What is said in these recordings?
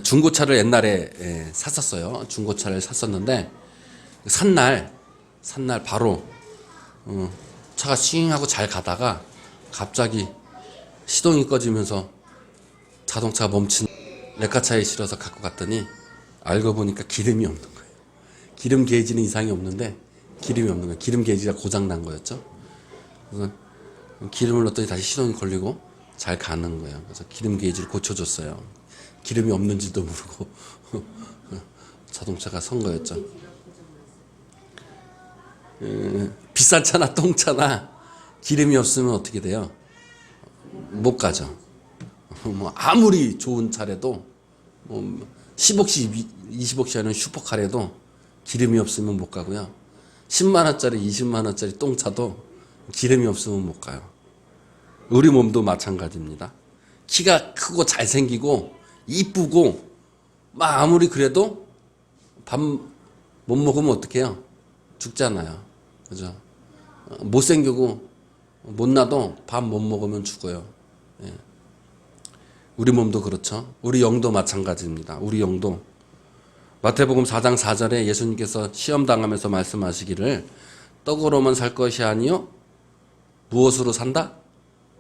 중고차를 옛날에 샀었어요. 중고차를 샀었는데 산날 바로 차가 싱하고 잘 가다가 갑자기 시동이 꺼지면서 자동차가 멈춘. 레카차에 실어서 갖고 갔더니 알고 보니까 기름이 없는 거예요. 기름 게이지는 이상이 없는데 기름이 없는 거예요. 기름 게이지가 고장 난 거였죠. 그래서 기름을 넣었더니 다시 시동이 걸리고 잘 가는 거예요. 그래서 기름 게이지를 고쳐줬어요. 기름이 없는지도 모르고 자동차가 선 거였죠. 비싼 차나 똥차나 기름이 없으면 어떻게 돼요? 못 가죠. 뭐 아무리 좋은 차라도 뭐 10억씩 20억씩 하는 슈퍼카라도 기름이 없으면 못 가고요. 10만 원짜리 20만 원짜리 똥차도 기름이 없으면 못 가요. 우리 몸도 마찬가지입니다. 키가 크고 잘생기고 이쁘고 막 아무리 그래도 밥 못 먹으면 어떡해요? 죽잖아요. 그죠? 못생기고 못나도 밥 못 먹으면 죽어요. 예. 우리 몸도 그렇죠. 우리 영도 마찬가지입니다. 우리 영도 마태복음 4장 4절에 예수님께서 시험 당하면서 말씀하시기를 떡으로만 살 것이 아니요 무엇으로 산다?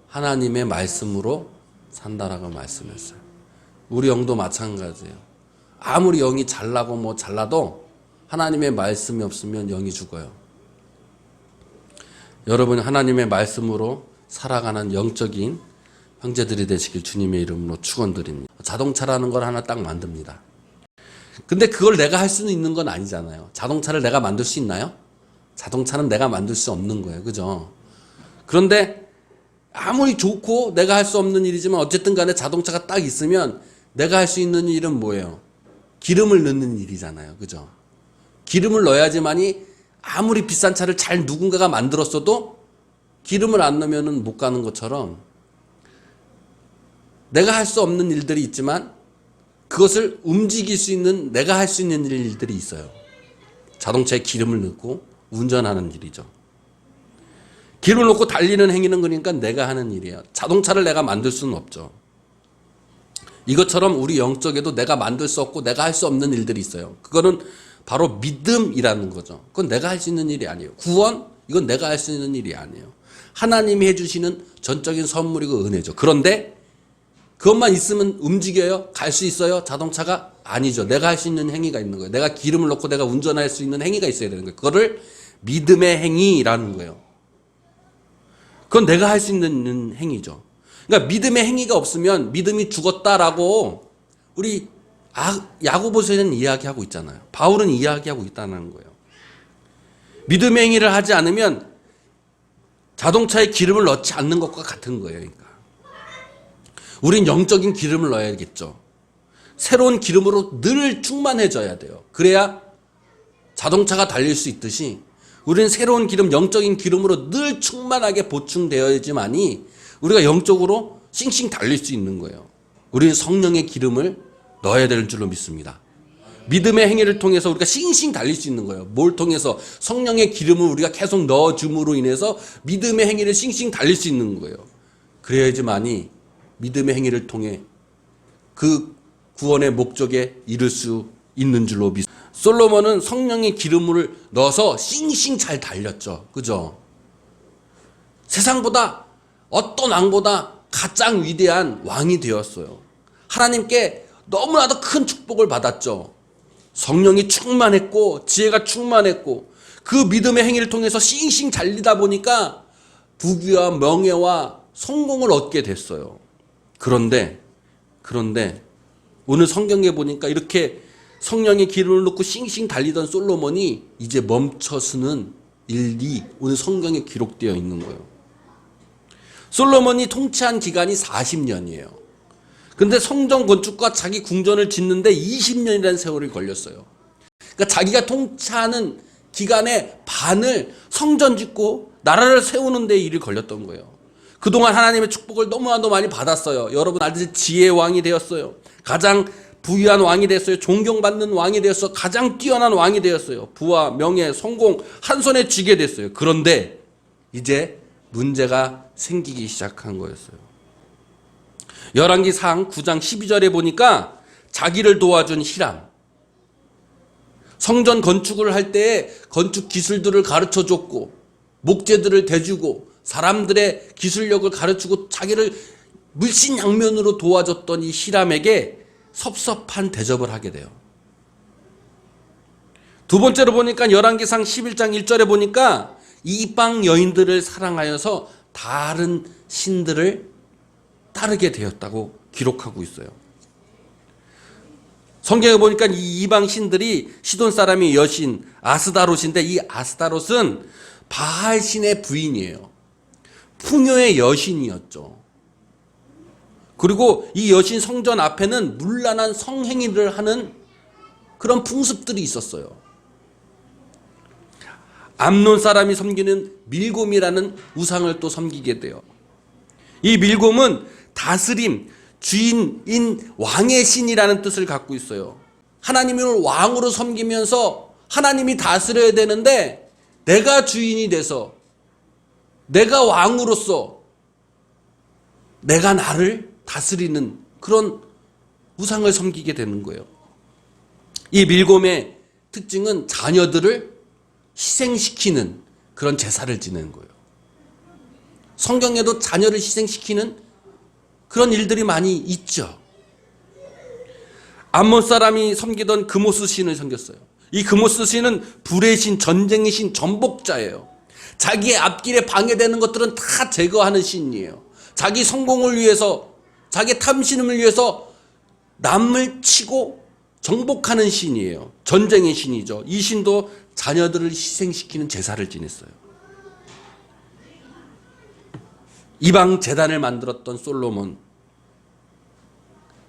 하나님의 말씀으로 산다라고 말씀했어요. 우리 영도 마찬가지예요. 아무리 영이 잘나고 뭐 잘나도 하나님의 말씀이 없으면 영이 죽어요. 여러분 하나님의 말씀으로 살아가는 영적인 형제들이 되시길 주님의 이름으로 축원드립니다. 자동차라는 걸 하나 딱 만듭니다. 근데 그걸 내가 할 수는 있는 건 아니잖아요. 자동차를 내가 만들 수 있나요? 자동차는 내가 만들 수 없는 거예요. 그죠? 그런데 아무리 좋고 내가 할 수 없는 일이지만 어쨌든 간에 자동차가 딱 있으면 내가 할 수 있는 일은 뭐예요? 기름을 넣는 일이잖아요. 그죠? 기름을 넣어야지만이 아무리 비싼 차를 잘 누군가가 만들었어도 기름을 안 넣으면 못 가는 것처럼 내가 할 수 없는 일들이 있지만 그것을 움직일 수 있는 내가 할 수 있는 일들이 있어요. 자동차에 기름을 넣고 운전하는 일이죠. 기름을 넣고 달리는 행위는 그러니까 내가 하는 일이에요. 자동차를 내가 만들 수는 없죠. 이것처럼 우리 영적에도 내가 만들 수 없고 내가 할 수 없는 일들이 있어요. 그거는 바로 믿음이라는 거죠. 그건 내가 할 수 있는 일이 아니에요. 구원? 이건 내가 할 수 있는 일이 아니에요. 하나님이 해주시는 전적인 선물이고 은혜죠. 그런데 그것만 있으면 움직여요? 갈 수 있어요? 자동차가? 아니죠. 내가 할 수 있는 행위가 있는 거예요. 내가 기름을 넣고 내가 운전할 수 있는 행위가 있어야 되는 거예요. 그거를 믿음의 행위라는 거예요. 그건 내가 할 수 있는 행위죠. 그러니까 믿음의 행위가 없으면 믿음이 죽었다라고 우리 야고보서에는 이야기하고 있잖아요. 바울은 이야기하고 있다는 거예요. 믿음의 행위를 하지 않으면 자동차에 기름을 넣지 않는 것과 같은 거예요. 그러니까 우린 영적인 기름을 넣어야겠죠. 새로운 기름으로 늘 충만해져야 돼요. 그래야 자동차가 달릴 수 있듯이 우리는 새로운 기름, 영적인 기름으로 늘 충만하게 보충되어야지만이 우리가 영적으로 싱싱 달릴 수 있는 거예요. 우리는 성령의 기름을 넣어야 되는 줄로 믿습니다. 믿음의 행위를 통해서 우리가 싱싱 달릴 수 있는 거예요. 뭘 통해서? 성령의 기름을 우리가 계속 넣어줌으로 인해서 믿음의 행위를 싱싱 달릴 수 있는 거예요. 그래야지만이 믿음의 행위를 통해 그 구원의 목적에 이를 수 있는 줄로 믿습니다. 솔로몬은 성령의 기름을 넣어서 싱싱 잘 달렸죠. 그죠? 세상보다 어떤 왕보다 가장 위대한 왕이 되었어요. 하나님께 너무나도 큰 축복을 받았죠. 성령이 충만했고 지혜가 충만했고 그 믿음의 행위를 통해서 싱싱 달리다 보니까 부귀와 명예와 성공을 얻게 됐어요. 그런데 오늘 성경에 보니까 이렇게 성령의 기름을 넣고 싱싱 달리던 솔로몬이 이제 멈춰서는 일이 오늘 성경에 기록되어 있는 거예요. 솔로몬이 통치한 기간이 40년이에요. 근데 성전 건축과 자기 궁전을 짓는데 20년이라는 세월이 걸렸어요. 그러니까 자기가 통치하는 기간의 반을 성전 짓고 나라를 세우는 데 일이 걸렸던 거예요. 그동안 하나님의 축복을 너무나도 많이 받았어요. 여러분 알듯이 지혜의 왕이 되었어요. 가장 부유한 왕이 됐어요. 존경받는 왕이 되었어. 가장 뛰어난 왕이 되었어요. 부와 명예, 성공 한 손에 쥐게 됐어요. 그런데 이제 문제가 생기기 시작한 거였어요. 열왕기상 9장 12절에 보니까 자기를 도와준 히람. 성전 건축을 할 때에 건축 기술들을 가르쳐줬고 목재들을 대주고 사람들의 기술력을 가르치고 자기를 물신양면으로 도와줬던 이 히람에게 섭섭한 대접을 하게 돼요. 두 번째로 보니까 열왕기상 11장 1절에 보니까 이방 여인들을 사랑하여서 다른 신들을 따르게 되었다고 기록하고 있어요. 성경에 보니까 이 이방 신들이 시돈 사람이 여신 아스다롯인데 이 아스다롯은 바알 신의 부인이에요. 풍요의 여신이었죠. 그리고 이 여신 성전 앞에는 문란한 성행위를 하는 그런 풍습들이 있었어요. 암논 사람이 섬기는 밀곰이라는 우상을 또 섬기게 돼요. 이 밀곰은 다스림, 주인인 왕의 신이라는 뜻을 갖고 있어요. 하나님을 왕으로 섬기면서 하나님이 다스려야 되는데 내가 주인이 돼서 내가 왕으로서 내가 나를 다스리는 그런 우상을 섬기게 되는 거예요. 이 밀곰의 특징은 자녀들을 희생시키는 그런 제사를 지내는 거예요. 성경에도 자녀를 희생시키는 그런 일들이 많이 있죠. 암몬 사람이 섬기던 그모스 신을 섬겼어요. 이 그모스 신은 불의 신, 전쟁의 신, 전복자예요. 자기의 앞길에 방해되는 것들은 다 제거하는 신이에요. 자기 성공을 위해서, 자기 탐심을 위해서 남을 치고 정복하는 신이에요. 전쟁의 신이죠. 이 신도 자녀들을 희생시키는 제사를 지냈어요. 이방 제단을 만들었던 솔로몬,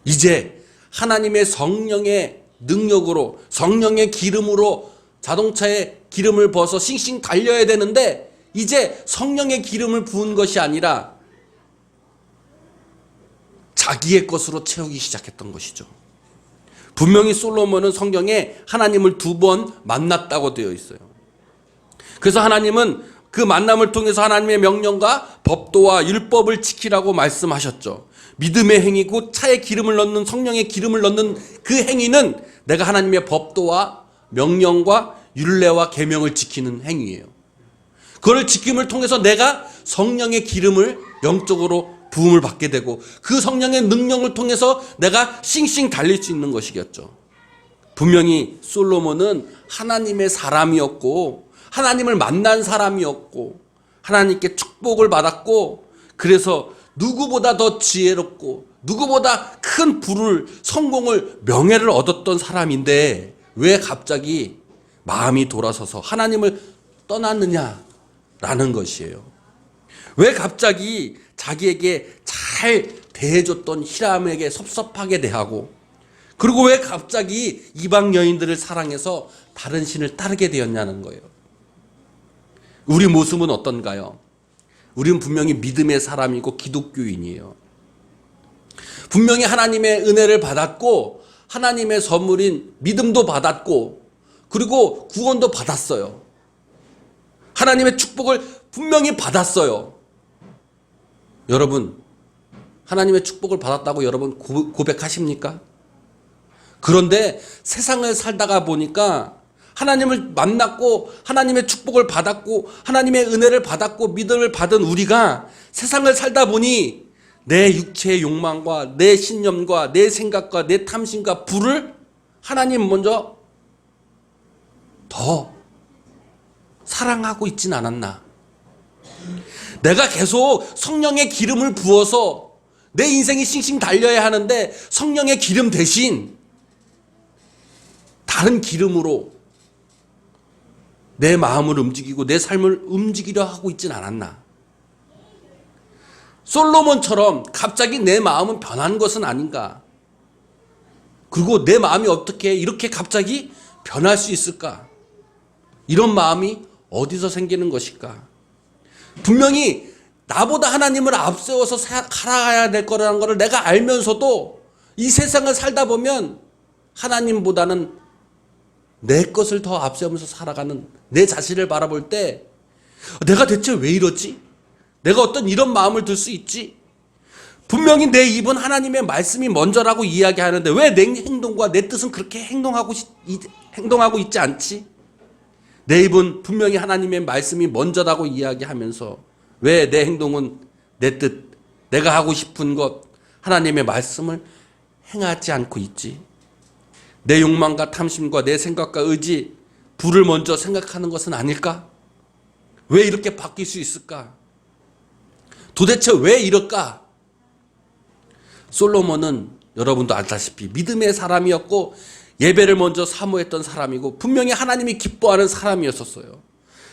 이제 하나님의 성령의 능력으로, 성령의 기름으로 자동차에 기름을 부어서 싱싱 달려야 되는데 이제 성령의 기름을 부은 것이 아니라 자기의 것으로 채우기 시작했던 것이죠. 분명히 솔로몬은 성경에 하나님을 2번 만났다고 되어 있어요. 그래서 하나님은 그 만남을 통해서 하나님의 명령과 법도와 율법을 지키라고 말씀하셨죠. 믿음의 행위고 차에 기름을 넣는, 성령의 기름을 넣는 그 행위는 내가 하나님의 법도와 명령과 율례와 계명을 지키는 행위예요. 그걸 지킴을 통해서 내가 성령의 기름을 영적으로 부음을 받게 되고 그 성령의 능력을 통해서 내가 싱싱 달릴 수 있는 것이겠죠. 분명히 솔로몬은 하나님의 사람이었고 하나님을 만난 사람이었고 하나님께 축복을 받았고 그래서 누구보다 더 지혜롭고 누구보다 큰 부를, 성공을, 명예를 얻었던 사람인데 왜 갑자기 마음이 돌아서서 하나님을 떠났느냐라는 것이에요. 왜 갑자기 자기에게 잘 대해줬던 히람에게 섭섭하게 대하고 그리고 왜 갑자기 이방 여인들을 사랑해서 다른 신을 따르게 되었냐는 거예요. 우리 모습은 어떤가요? 우리는 분명히 믿음의 사람이고 기독교인이에요. 분명히 하나님의 은혜를 받았고 하나님의 선물인 믿음도 받았고 그리고 구원도 받았어요. 하나님의 축복을 분명히 받았어요. 여러분, 하나님의 축복을 받았다고 여러분 고백하십니까? 그런데 세상을 살다가 보니까 하나님을 만났고 하나님의 축복을 받았고 하나님의 은혜를 받았고 믿음을 받은 우리가 세상을 살다 보니 내 육체의 욕망과 내 신념과 내 생각과 내 탐심과 부를 하나님 먼저 더 사랑하고 있진 않았나? 내가 계속 성령의 기름을 부어서 내 인생이 싱싱 달려야 하는데 성령의 기름 대신 다른 기름으로 내 마음을 움직이고 내 삶을 움직이려 하고 있진 않았나? 솔로몬처럼 갑자기 내 마음은 변한 것은 아닌가? 그리고 내 마음이 어떻게 이렇게 갑자기 변할 수 있을까? 이런 마음이 어디서 생기는 것일까? 분명히 나보다 하나님을 앞세워서 살아가야 될 거라는 것을 내가 알면서도 이 세상을 살다 보면 하나님보다는 내 것을 더 앞세우면서 살아가는 내 자신을 바라볼 때 내가 대체 왜 이러지? 내가 어떤 이런 마음을 들 수 있지? 분명히 내 입은 하나님의 말씀이 먼저라고 이야기하는데 왜 내 행동과 내 뜻은 그렇게 행동하고 있지 않지? 내 입은 분명히 하나님의 말씀이 먼저라고 이야기하면서 왜 내 행동은 내 뜻, 내가 하고 싶은 것, 하나님의 말씀을 행하지 않고 있지? 내 욕망과 탐심과 내 생각과 의지, 부를 먼저 생각하는 것은 아닐까? 왜 이렇게 바뀔 수 있을까? 도대체 왜 이럴까? 솔로몬은 여러분도 알다시피 믿음의 사람이었고 예배를 먼저 사모했던 사람이고 분명히 하나님이 기뻐하는 사람이었었어요.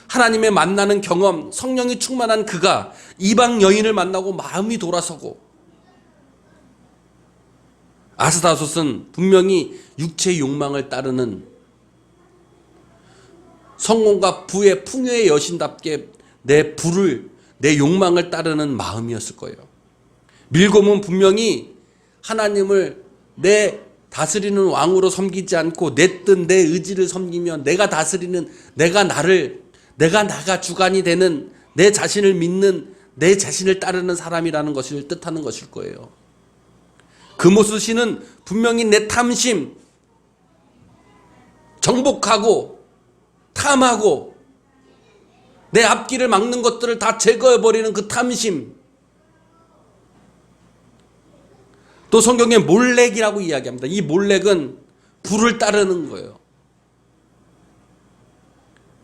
하나님의 만나는 경험, 성령이 충만한 그가 이방 여인을 만나고 마음이 돌아서고, 아스다솥은 분명히 육체의 욕망을 따르는 성공과 부의 풍요의 여신답게 내 부를, 내 욕망을 따르는 마음이었을 거예요. 밀곰은 분명히 하나님을 내 다스리는 왕으로 섬기지 않고 내 뜻, 내 의지를 섬기며 내가 다스리는, 내가 나가 주관이 되는, 내 자신을 믿는, 내 자신을 따르는 사람이라는 것을 뜻하는 것일 거예요. 금오스시는 분명히 내 탐심, 정복하고 탐하고 내 앞길을 막는 것들을 다 제거해버리는 그 탐심, 또 성경에 몰렉이라고 이야기합니다. 이 몰렉은 불을 따르는 거예요.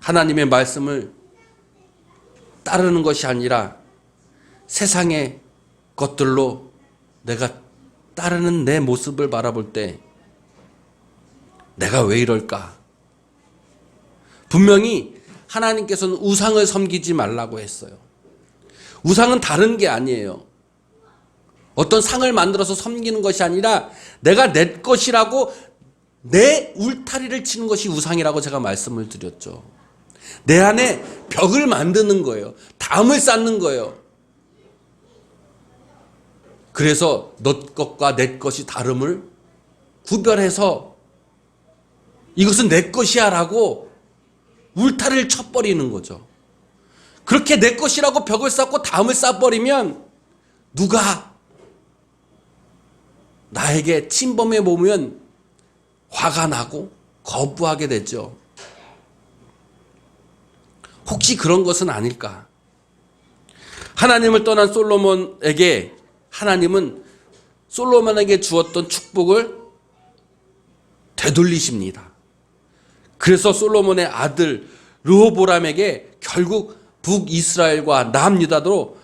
하나님의 말씀을 따르는 것이 아니라 세상의 것들로 내가 따르는 내 모습을 바라볼 때 내가 왜 이럴까? 분명히 하나님께서는 우상을 섬기지 말라고 했어요. 우상은 다른 게 아니에요. 어떤 상을 만들어서 섬기는 것이 아니라 내가 내 것이라고 내 울타리를 치는 것이 우상이라고 제가 말씀을 드렸죠. 내 안에 벽을 만드는 거예요. 담을 쌓는 거예요. 그래서 너 것과 내 것이 다름을 구별해서 이것은 내 것이야 라고 울타리를 쳐버리는 거죠. 그렇게 내 것이라고 벽을 쌓고 담을 쌓아버리면 누가 나에게 침범해 보면 화가 나고 거부하게 되죠. 혹시 그런 것은 아닐까? 하나님을 떠난 솔로몬에게 하나님은 솔로몬에게 주었던 축복을 되돌리십니다. 그래서 솔로몬의 아들 르호보람에게 결국 북이스라엘과 남유다로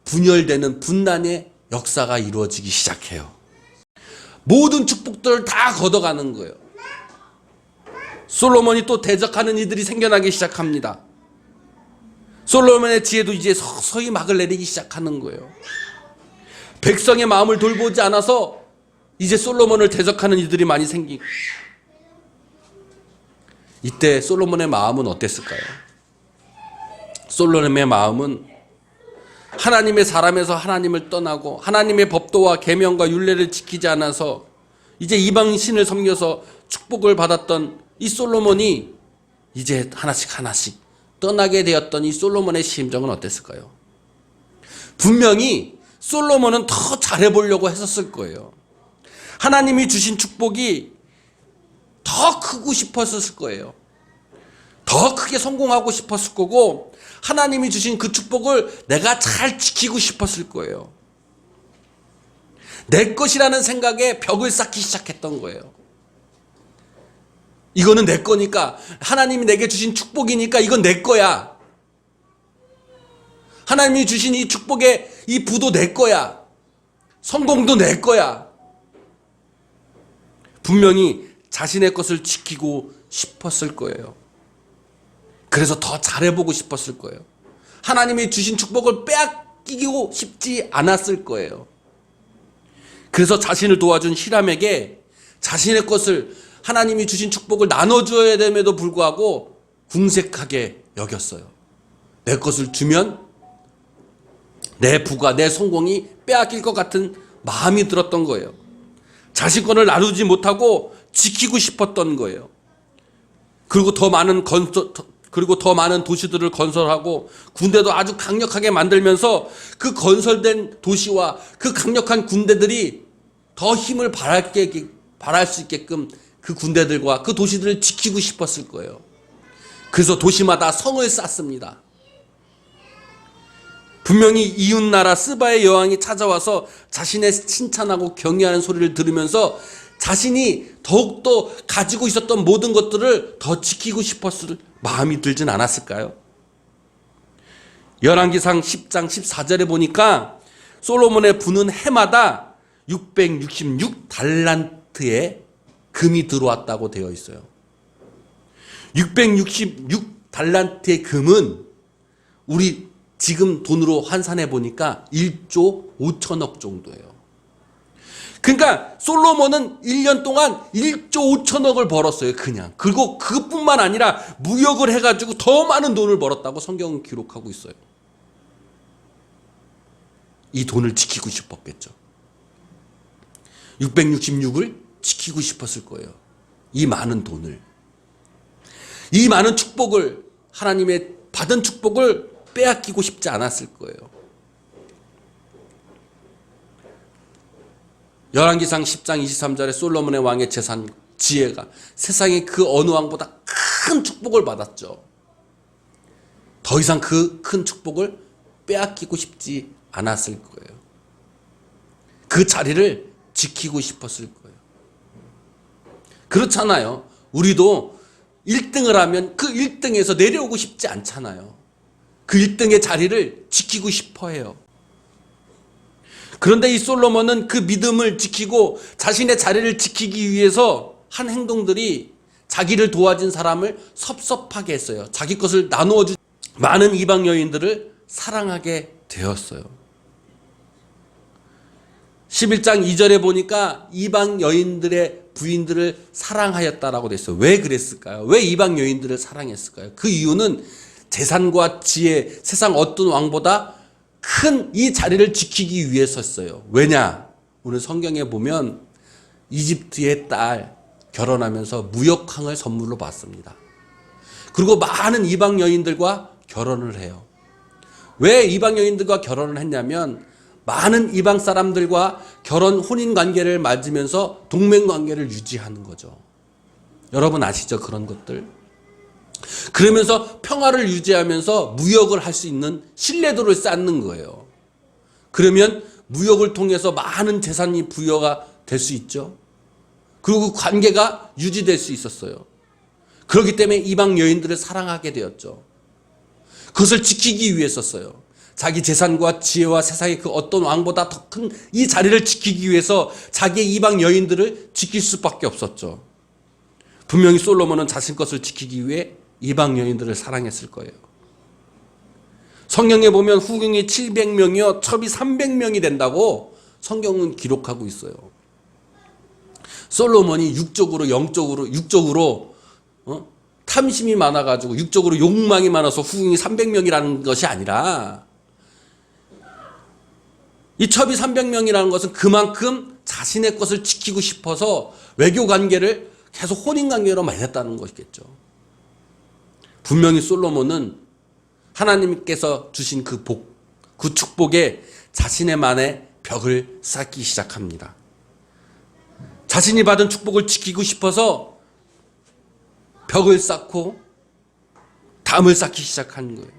분열되는 분란의 역사가 이루어지기 시작해요. 모든 축복들을 다 걷어가는 거예요. 솔로몬이 또 대적하는 이들이 생겨나기 시작합니다. 솔로몬의 지혜도 이제 서서히 막을 내리기 시작하는 거예요. 백성의 마음을 돌보지 않아서 이제 솔로몬을 대적하는 이들이 많이 생기고, 이때 솔로몬의 마음은 어땠을까요? 솔로몬의 마음은 하나님의 사람에서 하나님을 떠나고 하나님의 법도와 계명과 율례를 지키지 않아서 이제 이방신을 섬겨서 축복을 받았던 이 솔로몬이 이제 하나씩 떠나게 되었던 이 솔로몬의 심정은 어땠을까요? 분명히 솔로몬은 더 잘해보려고 했었을 거예요. 하나님이 주신 축복이 더 크고 싶었을 거예요. 더 크게 성공하고 싶었을 거고 하나님이 주신 그 축복을 내가 잘 지키고 싶었을 거예요. 내 것이라는 생각에 벽을 쌓기 시작했던 거예요. 이거는 내 거니까, 하나님이 내게 주신 축복이니까 이건 내 거야. 하나님이 주신 이 축복의 이 부도 내 거야. 성공도 내 거야. 분명히 자신의 것을 지키고 싶었을 거예요. 그래서 더 잘해보고 싶었을 거예요. 하나님이 주신 축복을 빼앗기고 싶지 않았을 거예요. 그래서 자신을 도와준 히람에게 자신의 것을, 하나님이 주신 축복을 나눠줘야 됨에도 불구하고 궁색하게 여겼어요. 내 것을 주면 내 부가, 내 성공이 빼앗길 것 같은 마음이 들었던 거예요. 자신 것을 나누지 못하고 지키고 싶었던 거예요. 그리고 더 많은 그리고 더 많은 도시들을 건설하고 군대도 아주 강력하게 만들면서 그 건설된 도시와 그 강력한 군대들이 더 힘을 발할 수 있게끔 그 군대들과 그 도시들을 지키고 싶었을 거예요. 그래서 도시마다 성을 쌓습니다. 분명히 이웃나라 스바의 여왕이 찾아와서 자신의 칭찬하고 경외하는 소리를 들으면서 자신이 더욱더 가지고 있었던 모든 것들을 더 지키고 싶었을 마음이 들진 않았을까요? 열왕기상 10장 14절에 보니까 솔로몬의 부는 해마다 666달란트의 금이 들어왔다고 되어 있어요. 666달란트의 금은 우리 지금 돈으로 환산해 보니까 1조 5천억 정도예요. 그러니까 솔로몬은 1년 동안 1조 5천억을 벌었어요. 그냥. 그리고 그것뿐만 아니라 무역을 해가지고 더 많은 돈을 벌었다고 성경은 기록하고 있어요. 이 돈을 지키고 싶었겠죠. 666을 지키고 싶었을 거예요. 이 많은 돈을. 이 많은 축복을, 하나님의 받은 축복을 빼앗기고 싶지 않았을 거예요. 열왕기상 10장 23절에 솔로몬의 왕의 재산, 지혜가 세상의 그 어느 왕보다 큰 축복을 받았죠. 더 이상 그 큰 축복을 빼앗기고 싶지 않았을 거예요. 그 자리를 지키고 싶었을 거예요. 그렇잖아요. 우리도 1등을 하면 그 1등에서 내려오고 싶지 않잖아요. 그 1등의 자리를 지키고 싶어 해요. 그런데 이 솔로몬은 그 믿음을 지키고 자신의 자리를 지키기 위해서 한 행동들이 자기를 도와준 사람을 섭섭하게 했어요. 자기 것을 나누어 준 많은 이방 여인들을 사랑하게 되었어요. 11장 2절에 보니까 이방 여인들의 부인들을 사랑하였다라고 됐어요. 왜 그랬을까요? 왜 이방 여인들을 사랑했을까요? 그 이유는 재산과 지혜, 세상 어떤 왕보다 큰 이 자리를 지키기 위해서였어요. 왜냐? 오늘 성경에 보면 이집트의 딸 결혼하면서 무역항을 선물로 받습니다. 그리고 많은 이방 여인들과 결혼을 해요. 왜 이방 여인들과 결혼을 했냐면 많은 이방 사람들과 혼인 관계를 맺으면서 동맹 관계를 유지하는 거죠. 여러분 아시죠? 그런 것들. 그러면서 평화를 유지하면서 무역을 할 수 있는 신뢰도를 쌓는 거예요. 그러면 무역을 통해서 많은 재산이 부여가 될 수 있죠. 그리고 그 관계가 유지될 수 있었어요. 그렇기 때문에 이방 여인들을 사랑하게 되었죠. 그것을 지키기 위해서였어요. 자기 재산과 지혜와 세상의 그 어떤 왕보다 더 큰 이 자리를 지키기 위해서 자기의 이방 여인들을 지킬 수밖에 없었죠. 분명히 솔로몬은 자신 것을 지키기 위해 이방 여인들을 사랑했을 거예요. 성경에 보면 후궁이 700명이요 첩이 300명이 된다고 성경은 기록하고 있어요. 솔로몬이 육적으로 탐심이 많아가지고 육적으로 욕망이 많아서 후궁이 300명이라는 것이 아니라 이 첩이 300명이라는 것은 그만큼 자신의 것을 지키고 싶어서 외교 관계를 계속 혼인 관계로 맺었다는 것이겠죠. 분명히 솔로몬은 하나님께서 주신 그 축복에 자신의만의 벽을 쌓기 시작합니다. 자신이 받은 축복을 지키고 싶어서 벽을 쌓고 담을 쌓기 시작한 거예요.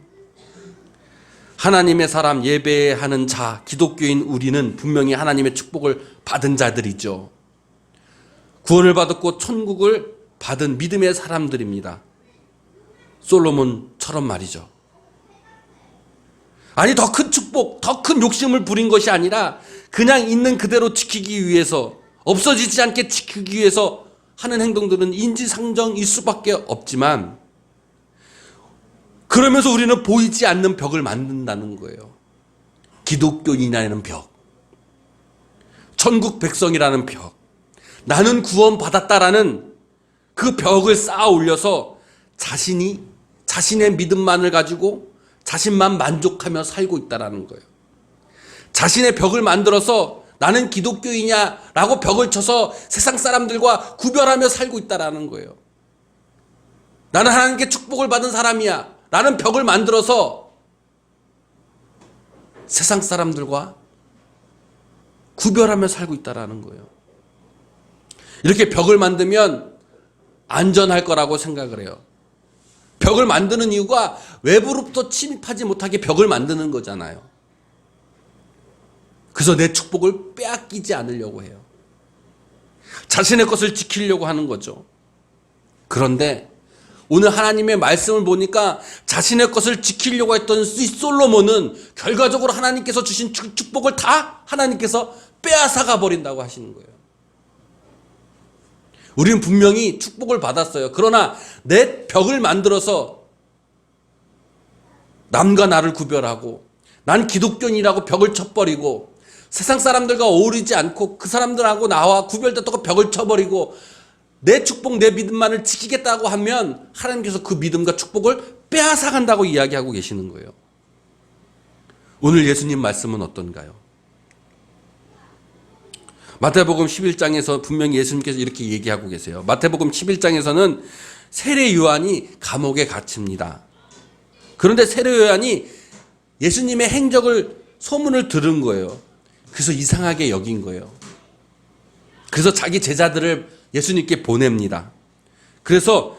하나님의 사람 예배하는 자, 기독교인 우리는 분명히 하나님의 축복을 받은 자들이죠. 구원을 받았고 천국을 받은 믿음의 사람들입니다. 솔로몬처럼 말이죠. 아니 더 큰 축복, 더 큰 욕심을 부린 것이 아니라 그냥 있는 그대로 지키기 위해서, 없어지지 않게 지키기 위해서 하는 행동들은 인지상정일 수밖에 없지만 그러면서 우리는 보이지 않는 벽을 만든다는 거예요. 기독교인이라는 벽, 천국 백성이라는 벽, 나는 구원받았다라는 그 벽을 쌓아 올려서 자신의 믿음만을 가지고 자신만 만족하며 살고 있다라는 거예요. 자신의 벽을 만들어서 나는 기독교이냐라고 벽을 쳐서 세상 사람들과 구별하며 살고 있다라는 거예요. 나는 하나님께 축복을 받은 사람이야 라는 벽을 만들어서 세상 사람들과 구별하며 살고 있다는 거예요. 이렇게 벽을 만들면 안전할 거라고 생각을 해요. 벽을 만드는 이유가 외부로부터 침입하지 못하게 벽을 만드는 거잖아요. 그래서 내 축복을 빼앗기지 않으려고 해요. 자신의 것을 지키려고 하는 거죠. 그런데 오늘 하나님의 말씀을 보니까 자신의 것을 지키려고 했던 이 솔로몬은 결과적으로 하나님께서 주신 축복을 다 하나님께서 빼앗아가 버린다고 하시는 거예요. 우리는 분명히 축복을 받았어요. 그러나 내 벽을 만들어서 남과 나를 구별하고 난 기독교인이라고 벽을 쳐버리고 세상 사람들과 어울리지 않고 그 사람들하고 나와 구별됐다고 벽을 쳐버리고 내 축복, 내 믿음만을 지키겠다고 하면 하나님께서 그 믿음과 축복을 빼앗아간다고 이야기하고 계시는 거예요. 오늘 예수님 말씀은 어떤가요? 마태복음 11장에서 분명히 예수님께서 이렇게 얘기하고 계세요. 마태복음 11장에서는 세례 요한이 감옥에 갇힙니다. 그런데 세례 요한이 예수님의 행적을 소문을 들은 거예요. 그래서 이상하게 여긴 거예요. 그래서 자기 제자들을 예수님께 보냅니다. 그래서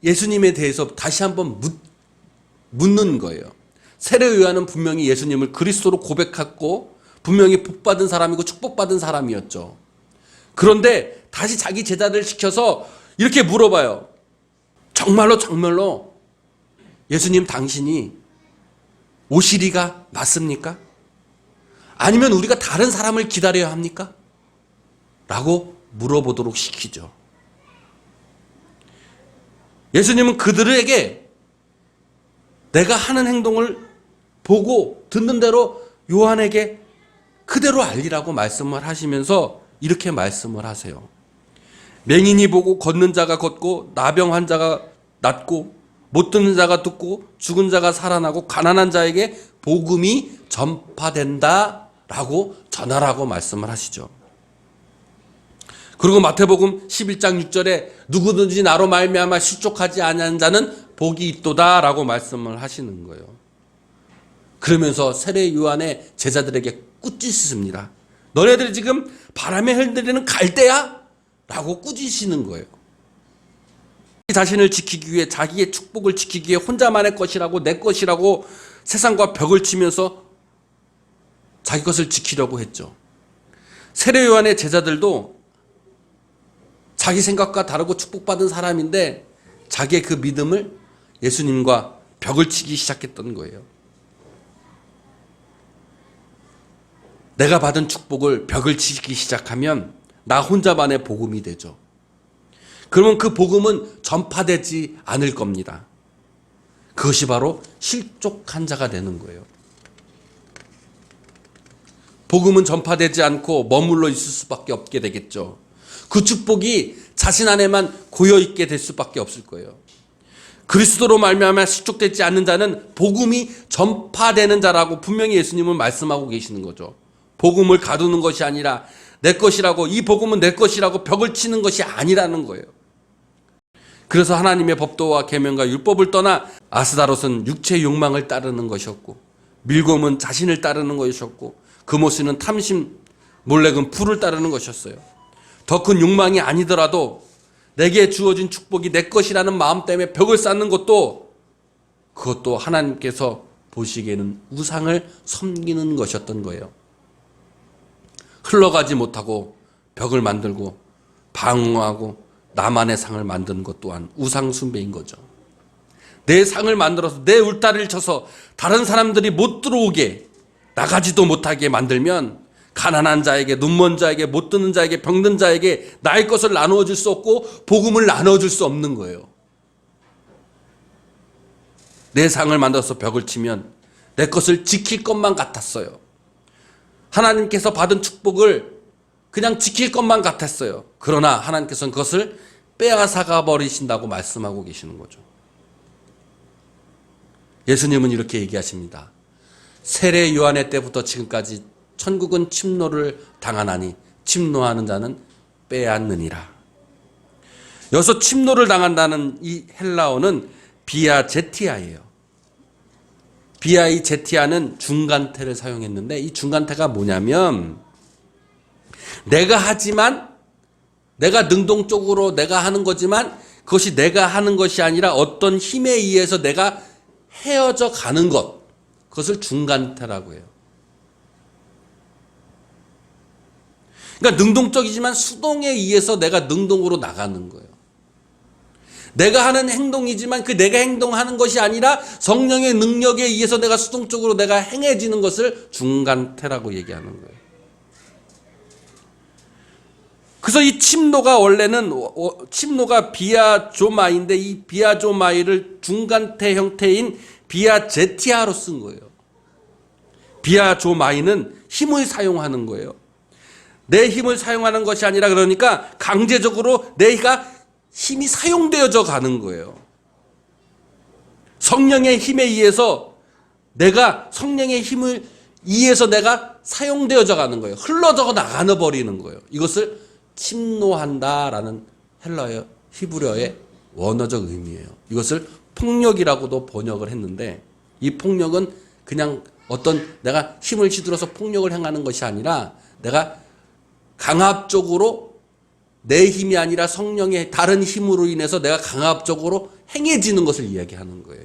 예수님에 대해서 다시 한번 묻는 거예요. 세례 요한은 분명히 예수님을 그리스도로 고백했고 분명히 복받은 사람이고 축복받은 사람이었죠. 그런데 다시 자기 제자들을 시켜서 이렇게 물어봐요. 정말로 예수님 당신이 오시리가 맞습니까? 아니면 우리가 다른 사람을 기다려야 합니까? 라고 물어보도록 시키죠. 예수님은 그들에게 내가 하는 행동을 보고 듣는 대로 요한에게 그대로 알리라고 말씀을 하시면서 이렇게 말씀을 하세요. 맹인이 보고 걷는 자가 걷고 나병 환자가 낫고 못 듣는 자가 듣고 죽은 자가 살아나고 가난한 자에게 복음이 전파된다라고 전하라고 말씀을 하시죠. 그리고 마태복음 11장 6절에 누구든지 나로 말미암아 실족하지 아니하는 자는 복이 있도다라고 말씀을 하시는 거예요. 그러면서 세례 요한의 제자들에게 꾸짖습니다. 너네들이 지금 바람에 흔들리는 갈대야? 라고 꾸짖으시는 거예요. 자신을 지키기 위해 자기의 축복을 지키기 위해 혼자만의 것이라고 내 것이라고 세상과 벽을 치면서 자기 것을 지키려고 했죠. 세례 요한의 제자들도 자기 생각과 다르고 축복받은 사람인데 자기의 그 믿음을 예수님과 벽을 치기 시작했던 거예요. 내가 받은 축복을 벽을 치기 시작하면 나 혼자만의 복음이 되죠. 그러면 그 복음은 전파되지 않을 겁니다. 그것이 바로 실족한 자가 되는 거예요. 복음은 전파되지 않고 머물러 있을 수밖에 없게 되겠죠. 그 축복이 자신 안에만 고여있게 될 수밖에 없을 거예요. 그리스도로 말미암아 실족되지 않는 자는 복음이 전파되는 자라고 분명히 예수님은 말씀하고 계시는 거죠. 복음을 가두는 것이 아니라 내 것이라고, 이 복음은 내 것이라고 벽을 치는 것이 아니라는 거예요. 그래서 하나님의 법도와 계명과 율법을 떠나 아스다롯은 육체의 욕망을 따르는 것이었고 밀곰은 자신을 따르는 것이었고 그모스는 탐심, 몰렉은 풀을 따르는 것이었어요. 더 큰 욕망이 아니더라도 내게 주어진 축복이 내 것이라는 마음 때문에 벽을 쌓는 것도 그것도 하나님께서 보시기에는 우상을 섬기는 것이었던 거예요. 흘러가지 못하고 벽을 만들고 방어하고 나만의 상을 만드는 것 또한 우상 숭배인 거죠. 내 상을 만들어서 내 울타리를 쳐서 다른 사람들이 못 들어오게 나가지도 못하게 만들면 가난한 자에게, 눈먼 자에게, 못 듣는 자에게, 병든 자에게 나의 것을 나누어 줄 수 없고 복음을 나누어 줄 수 없는 거예요. 내 상을 만들어서 벽을 치면 내 것을 지킬 것만 같았어요. 하나님께서 받은 축복을 그냥 지킬 것만 같았어요. 그러나 하나님께서는 그것을 빼앗아가 버리신다고 말씀하고 계시는 거죠. 예수님은 이렇게 얘기하십니다. 세례 요한의 때부터 지금까지 천국은 침노를 당하나니 침노하는 자는 빼앗느니라. 여기서 침노를 당한다는 이 헬라어는 비아제티아예요. 비아이제티아는 중간태를 사용했는데 이 중간태가 뭐냐면 내가 하지만 내가 능동적으로 내가 하는 거지만 그것이 내가 하는 것이 아니라 어떤 힘에 의해서 내가 헤어져 가는 것, 그것을 중간태라고 해요. 그러니까 능동적이지만 수동에 의해서 내가 능동으로 나가는 거예요. 내가 하는 행동이지만 그 내가 행동하는 것이 아니라 성령의 능력에 의해서 내가 수동적으로 내가 행해지는 것을 중간태라고 얘기하는 거예요. 그래서 이 침노가 원래는 침노가 비아조마인데 이 비아조마이를 중간태 형태인 비아제티아로 쓴 거예요. 비아조마이는 힘을 사용하는 거예요. 내 힘을 사용하는 것이 아니라 그러니까 강제적으로 내가 힘이 사용되어져 가는 거예요. 성령의 힘에 의해서 내가 성령의 힘을 의해서 내가 사용되어져 가는 거예요. 흘러져 나가 버리는 거예요. 이것을 침노한다라는 헬라어 히브리어의 원어적 의미예요. 이것을 폭력이라고도 번역을 했는데 이 폭력은 그냥 어떤 내가 힘을 휘둘러서 폭력을 행하는 것이 아니라 내가 강압적으로 내 힘이 아니라 성령의 다른 힘으로 인해서 내가 강압적으로 행해지는 것을 이야기하는 거예요.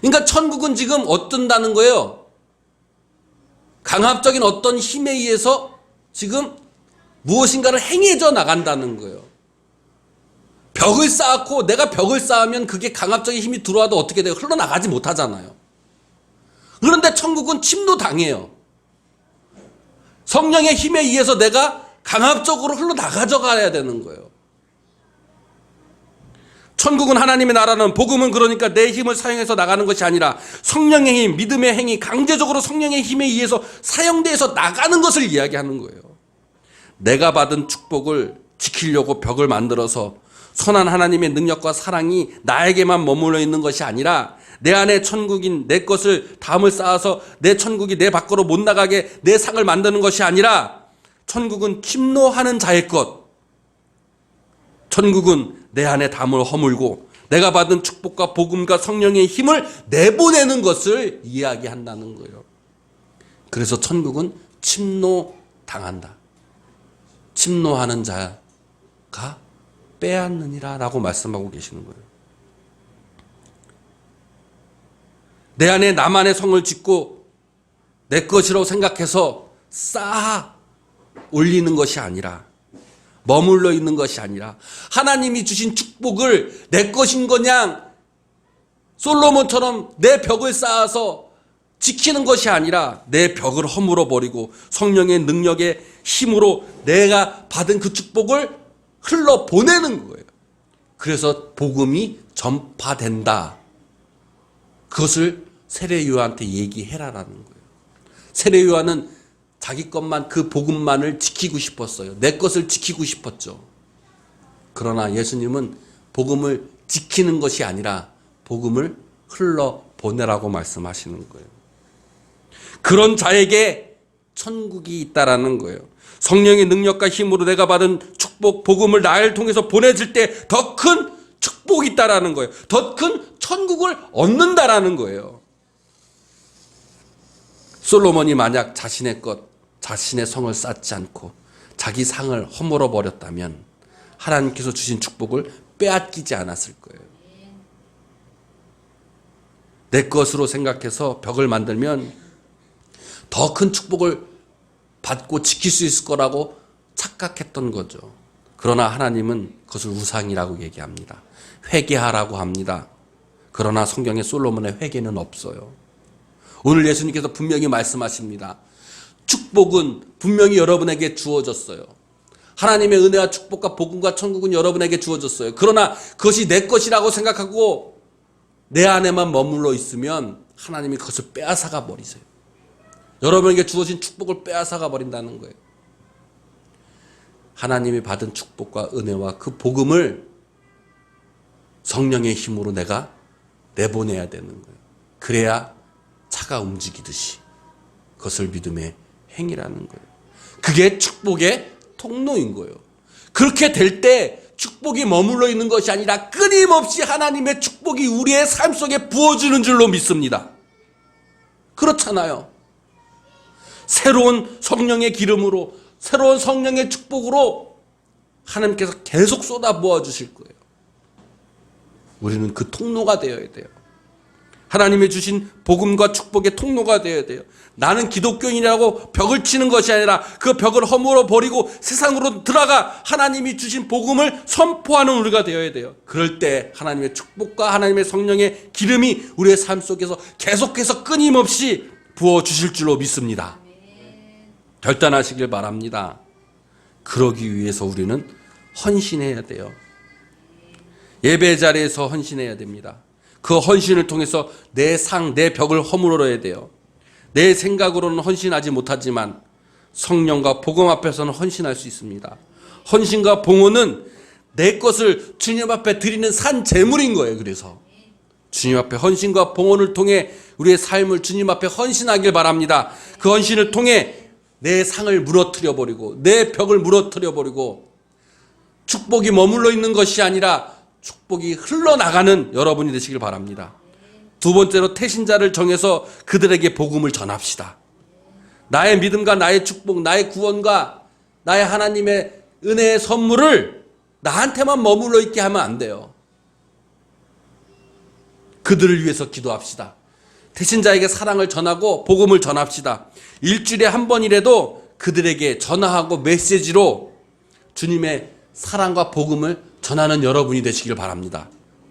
그러니까 천국은 지금 어떤다는 거예요? 강압적인 어떤 힘에 의해서 지금 무엇인가를 행해져 나간다는 거예요. 벽을 쌓고 내가 벽을 쌓으면 그게 강압적인 힘이 들어와도 어떻게 돼요? 흘러나가지 못하잖아요. 그런데 천국은 침노당해요. 성령의 힘에 의해서 내가 강압적으로 흘러나가져 가야 되는 거예요. 천국은 하나님의 나라는 복음은 그러니까 내 힘을 사용해서 나가는 것이 아니라 성령의 힘, 믿음의 행위, 강제적으로 성령의 힘에 의해서 사용돼서 나가는 것을 이야기하는 거예요. 내가 받은 축복을 지키려고 벽을 만들어서 선한 하나님의 능력과 사랑이 나에게만 머물러 있는 것이 아니라 내 안에 천국인 내 것을 담을 쌓아서 내 천국이 내 밖으로 못 나가게 내 상을 만드는 것이 아니라 천국은 침노하는 자의 것. 천국은 내 안에 담을 허물고 내가 받은 축복과 복음과 성령의 힘을 내보내는 것을 이야기한다는 거예요. 그래서 천국은 침노당한다. 침노하는 자가 빼앗느니라 라고 말씀하고 계시는 거예요. 내 안에 나만의 성을 짓고 내 것이라고 생각해서 쌓아 올리는 것이 아니라 머물러 있는 것이 아니라 하나님이 주신 축복을 내 것인 거냥 솔로몬처럼 내 벽을 쌓아서 지키는 것이 아니라 내 벽을 허물어 버리고 성령의 능력의 힘으로 내가 받은 그 축복을 흘러 보내는 거예요. 그래서 복음이 전파된다. 그것을 세례 요한한테 얘기해라라는 거예요. 세례 요한은 자기 것만 그 복음만을 지키고 싶었어요. 내 것을 지키고 싶었죠. 그러나 예수님은 복음을 지키는 것이 아니라 복음을 흘러 보내라고 말씀하시는 거예요. 그런 자에게 천국이 있다라는 거예요. 성령의 능력과 힘으로 내가 받은 축복, 복음을 나를 통해서 보내질 때 더 큰 축복이 있다라는 거예요. 더 큰 천국을 얻는다라는 거예요. 솔로몬이 만약 자신의 것, 자신의 성을 쌓지 않고 자기 상을 허물어 버렸다면 하나님께서 주신 축복을 빼앗기지 않았을 거예요. 내 것으로 생각해서 벽을 만들면 더 큰 축복을 받고 지킬 수 있을 거라고 착각했던 거죠. 그러나 하나님은 그것을 우상이라고 얘기합니다. 회개하라고 합니다. 그러나 성경에 솔로몬의 회개는 없어요. 오늘 예수님께서 분명히 말씀하십니다. 축복은 분명히 여러분에게 주어졌어요. 하나님의 은혜와 축복과 복음과 천국은 여러분에게 주어졌어요. 그러나 그것이 내 것이라고 생각하고 내 안에만 머물러 있으면 하나님이 그것을 빼앗아가 버리세요. 여러분에게 주어진 축복을 빼앗아가 버린다는 거예요. 하나님이 받은 축복과 은혜와 그 복음을 성령의 힘으로 내가 내보내야 되는 거예요. 그래야 차가 움직이듯이 그것을 믿음의 행위라는 거예요. 그게 축복의 통로인 거예요. 그렇게 될 때 축복이 머물러 있는 것이 아니라 끊임없이 하나님의 축복이 우리의 삶 속에 부어주는 줄로 믿습니다. 그렇잖아요. 새로운 성령의 기름으로, 새로운 성령의 축복으로 하나님께서 계속 쏟아부어 주실 거예요. 우리는 그 통로가 되어야 돼요. 하나님의 주신 복음과 축복의 통로가 되어야 돼요. 나는 기독교인이라고 벽을 치는 것이 아니라 그 벽을 허물어 버리고 세상으로 들어가 하나님이 주신 복음을 선포하는 우리가 되어야 돼요. 그럴 때 하나님의 축복과 하나님의 성령의 기름이 우리의 삶 속에서 계속해서 끊임없이 부어주실 줄로 믿습니다. 결단하시길 바랍니다. 그러기 위해서 우리는 헌신해야 돼요. 예배 자리에서 헌신해야 됩니다. 그 헌신을 통해서 내 벽을 허물어야 돼요. 내 생각으로는 헌신하지 못하지만 성령과 복음 앞에서는 헌신할 수 있습니다. 헌신과 봉헌은 내 것을 주님 앞에 드리는 산 제물인 거예요. 그래서 주님 앞에 헌신과 봉헌을 통해 우리의 삶을 주님 앞에 헌신하길 바랍니다. 그 헌신을 통해 내 상을 무너뜨려 버리고 내 벽을 무너뜨려 버리고 축복이 머물러 있는 것이 아니라 축복이 흘러나가는 여러분이 되시길 바랍니다. 두 번째로 태신자를 정해서 그들에게 복음을 전합시다. 나의 믿음과 나의 축복, 나의 구원과 나의 하나님의 은혜의 선물을 나한테만 머물러 있게 하면 안 돼요. 그들을 위해서 기도합시다. 태신자에게 사랑을 전하고 복음을 전합시다. 일주일에 한 번이라도 그들에게 전화하고 메시지로 주님의 사랑과 복음을 전하는 여러분이 되시길 바랍니다.